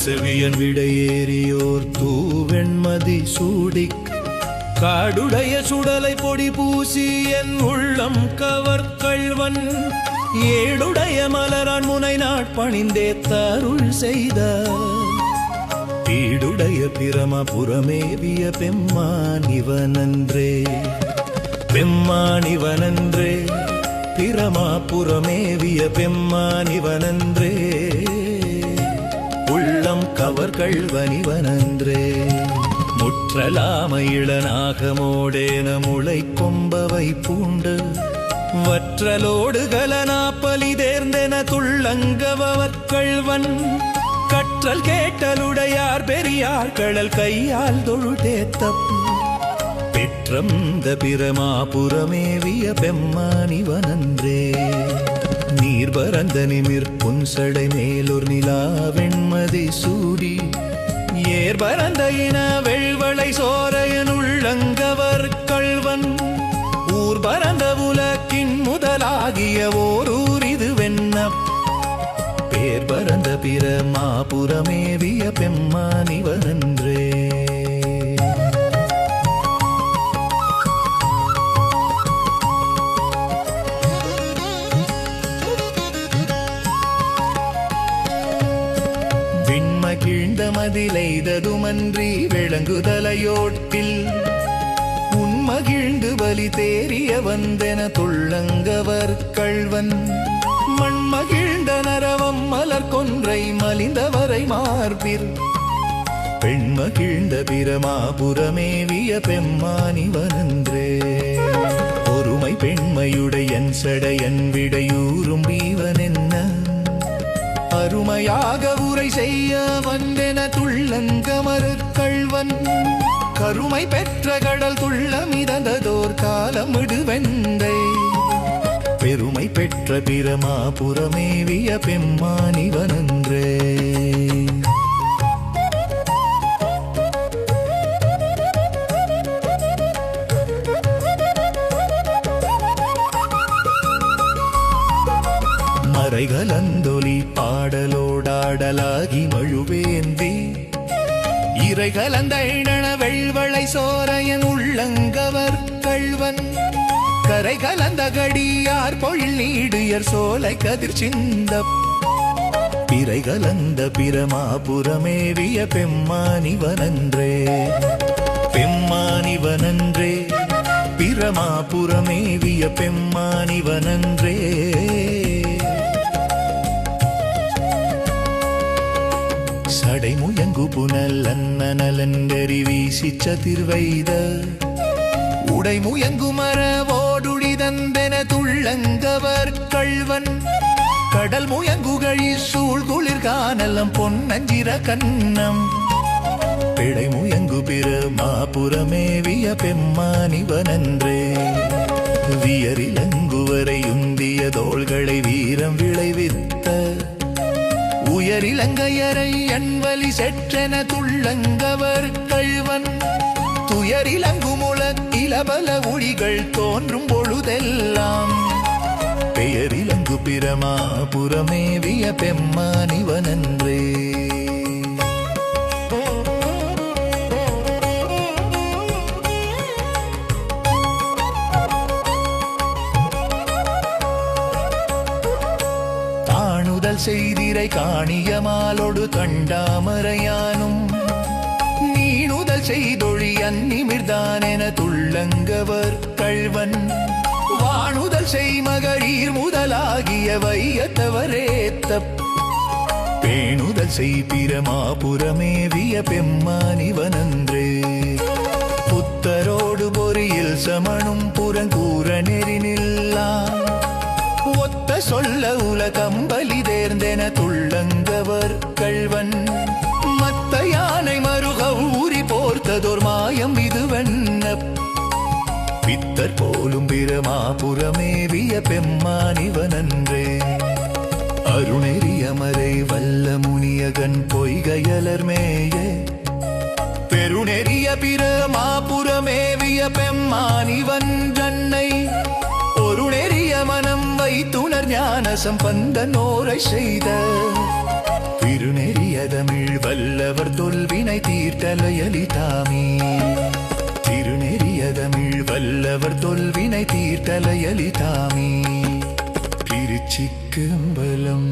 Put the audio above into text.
செவியன் விடையேறியோர் தூவெண்மதி சூடி காடுடைய சுடலை பொடி பூசி என் உள்ளம் கவர்கள்வன் ஏடுடைய மலரான் முனை நாட்பணிந்தே தருள் செய்தார் பீடுடைய பிரமபுரமேவிய பெம்மானிவனன்றே பெம்மானிவனன்றே பிரமாபுரமேவிய பெம்மானிவனன்றே உள்ளம் கவர்கள்வனிவனன்றே முற்றலாம இளநாகமோடேன முளை கொம்பவை பூண்டு வற்றலோடு கலனாப்பலி தேர்ந்தென துள்ளங்கவற்கள்வன் கற்றல் கேட்டலுடையார் பெரியார் கடல் கையால் தொழுதேத்தப் பெற்றந்த பிரமாபுரமேவிய பெம்மானிவனன்றே நீர் பரந்த நிமிர் புன்சடை மேலொர் நிலா வெண்மதி சூடி ஏர் பரந்த இன வெள்வளை சோரையன் உள்ளங்கவர் கள்வன் ஊர் பரந்த உலக்கின் முதலாகிய ஓரூர் இது வெண்ண பேர் பரந்த பிரமாபுரமேவிய பெம்மானிவனன்றே விண்மகிழ்ந்த மதிலைததுமன்றி விளங்குதலையோட்டில் உன்மகிழ்ந்து பலி தேறிய வந்தென துள்ளங்கவர் கள்வன் மண்மகிழ்ந்த நரவம் மலர் கொன்றை மலிந்தவரை மார்பிர் பெண்மகிழ்ந்த பிரமாபுரமேவிய பெம்மானிவனன்றே ஒருமை பெண்மையுடையன் சடையன் விடையூறும் பீவன் என்ன அருமையாக உரை செய்ய வந்தென துள்ளங்கமரு கள்வன் கருமை பெற்ற கடல் துள்ள மிதந்ததோர் காலமிடுவெந்தை பெருமை பெற்ற பிரமாபுரமேவிய பெம்மானிவனன்றே மறைகலந்தொலி பாடலோடாடலாகி மழுவேந்தி இறைகலந்த இழன வெள்வளை சோரையன் உள்ளங்கவர் கள்வன் கரை கலந்த கடியார் பொழில் நீடுயர் சோலை கதிர் சிந்த பிறை கலந்த பிரமாபுரமேவிய பெம்மானிவனன்றே பெம்மானிவனன்றே பிரமாபுரமேவிய பெம்மானிவனன்றே சடைமுயங்கு புனல் அன்னநலந்தெறி வீசிச்ச திருவைத உடைமுயங்கு மரவோடுடிதந்தென துள்ளங்கவர் கள்வன் கடல் முயங்குகழி சூழ் குளிர் கானலம் பொன்னஞ்சிர கண்ணம் பிழை முயங்கு பிரமாபுரமேவிய பெம்மானிவனன்றே வியரிலங்குவரை உந்திய தோள்களை வீரம் விளைவித்த உயரிலங்கையரை அன்வலி செற்றென துள்ளங்கவர் கள்வன் துயரிலங்கு முழக்கிலபல ஒளிகள் தோன்றும் பொழுதெல்லாம் பெயரிலங்கு பிரமாபுரமேவிய பெம்மானிவனன்றே செய்திரை காணிய மாலோடு கண்டாமரையானும் நீணுதல் செய்தொழி அந்நிமிர்தான் என துள்ளங்கவர் கள்வன் வாணுதல் செய் மகரீர் முதலாகிய வையத்தவரேத்த பேணுதல் செய் பிரமாபுரமேவிய பெம்மானிவனன்றே புத்தரோடு பொறியில் சமணும் புறங்கூற நெறினில்லா ஒத்த சொல்ல உலகம்பலி தேர்ந்தென துள்ளங்கவர் கள்வன் மத்த யானை மருக ஊறி போர்த்ததோர் மாயம் இதுவென்ன பித்தர் போலும் பிரமாபுரமேவிய பெம்மானிவனன்றே அருணெறியமரை வல்ல முனியகன் பொய்கையலர் மேய பெருநெறிய பிரமாபுரமேவிய பெம்மானிவன்றன்னை ஒரு நெறிய மனம் வைத்துணர் ஞான சம்பந்த நோரை செய்த திருநெறியதமிழ் வல்லவர் தொல்வினை தீர்த்தலையலிதாமே திருநெறியதமிழ் வல்லவர் தொல்வினை தீர்த்தலையலிதாமே திருச்சிற்றம்பலம்.